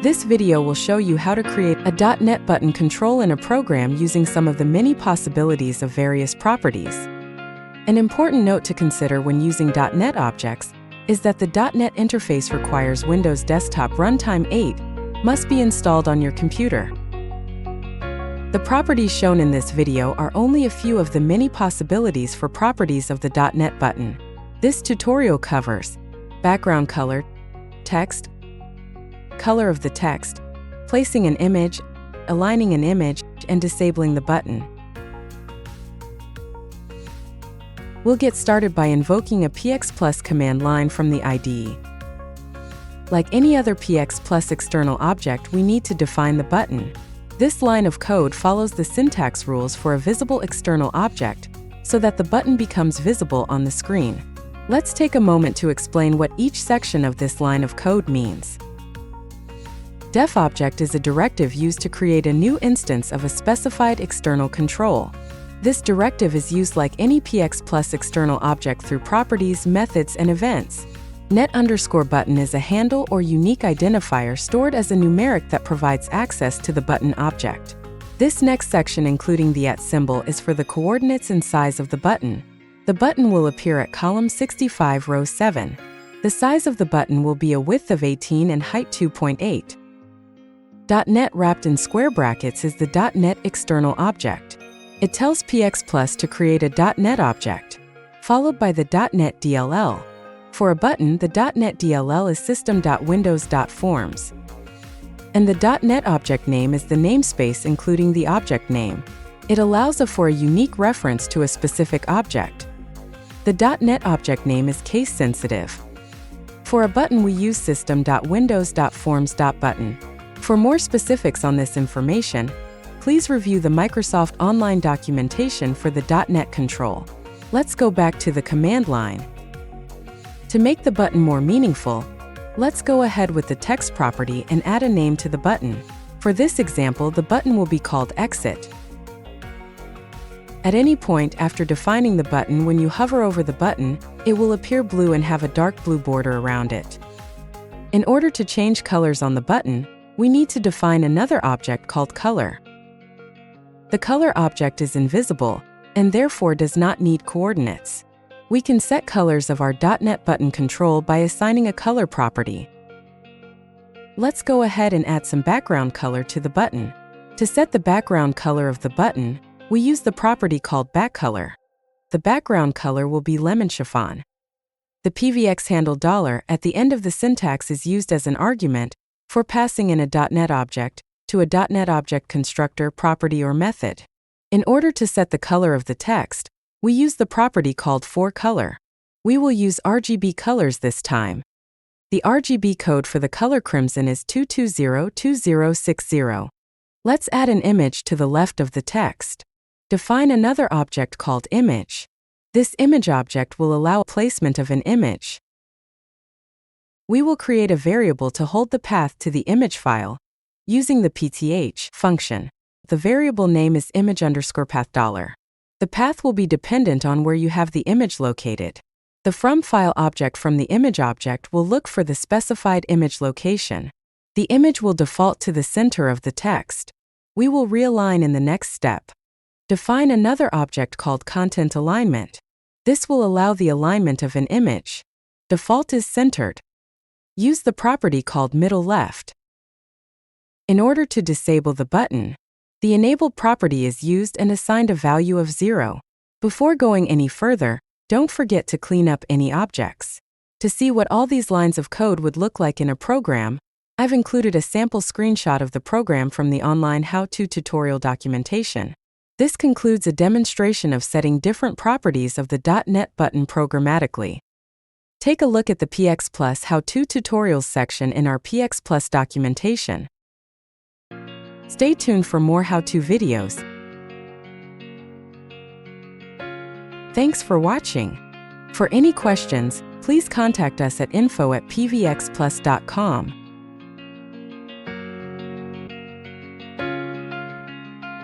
This video will show you how to create a .NET button control in a program using some of the many possibilities of various properties. An important note to consider when using .NET objects is that the .NET interface requires Windows Desktop Runtime 8 must be installed on your computer. The properties shown in this video are only a few of the many possibilities for properties of the .NET button. This tutorial covers background color, text, color of the text, placing an image, aligning an image, and disabling the button. We'll get started by invoking a PxPlus command line from the IDE. Like any other PxPlus external object, we need to define the button. This line of code follows the syntax rules for a visible external object so that the button becomes visible on the screen. Let's take a moment to explain what each section of this line of code means. DefObject is a directive used to create a new instance of a specified external control. This directive is used like any PxPlus external object through properties, methods, and events. net_button is a handle or unique identifier stored as a numeric that provides access to the button object. This next section, including the @ symbol, is for the coordinates and size of the button. The button will appear at column 65, row 7. The size of the button will be a width of 18 and height 2.8. .NET wrapped in square brackets is the .NET external object. It tells PxPlus to create a .NET object, followed by the .NET DLL. For a button, the .NET DLL is system.windows.forms. And the .NET object name is the namespace including the object name. It allows for a unique reference to a specific object. The .NET object name is case-sensitive. For a button, we use system.windows.forms.button. For more specifics on this information, please review the Microsoft Online documentation for the .NET control. Let's go back to the command line. To make the button more meaningful, let's go ahead with the text property and add a name to the button. For this example, the button will be called Exit. At any point after defining the button, when you hover over the button, it will appear blue and have a dark blue border around it. In order to change colors on the button, we need to define another object called color. The color object is invisible and therefore does not need coordinates. We can set colors of our .NET button control by assigning a color property. Let's go ahead and add some background color to the button. To set the background color of the button, we use the property called BackColor. The background color will be lemon chiffon. The pvxhandle $ at the end of the syntax is used as an argument for passing in a .NET object to a .NET object constructor, property, or method. In order to set the color of the text, we use the property called ForeColor. We will use RGB colors this time. The RGB code for the color crimson is 2202060. Let's add an image to the left of the text. Define another object called image. This image object will allow placement of an image. We will create a variable to hold the path to the image file using the pth function. The variable name is image_path$. The path will be dependent on where you have the image located. The FromFile object from the image object will look for the specified image location. The image will default to the center of the text. We will realign in the next step. Define another object called content alignment. This will allow the alignment of an image. Default is centered. Use the property called middle left. In order to disable the button, the enabled property is used and assigned a value of 0. Before going any further, don't forget to clean up any objects. To see what all these lines of code would look like in a program, I've included a sample screenshot of the program from the online how-to tutorial documentation. This concludes a demonstration of setting different properties of the .NET button programmatically. Take a look at the PxPlus how-to tutorials section in our PxPlus documentation. Stay tuned for more how-to videos. Thanks for watching. For any questions, please contact us at info@pvxplus.com.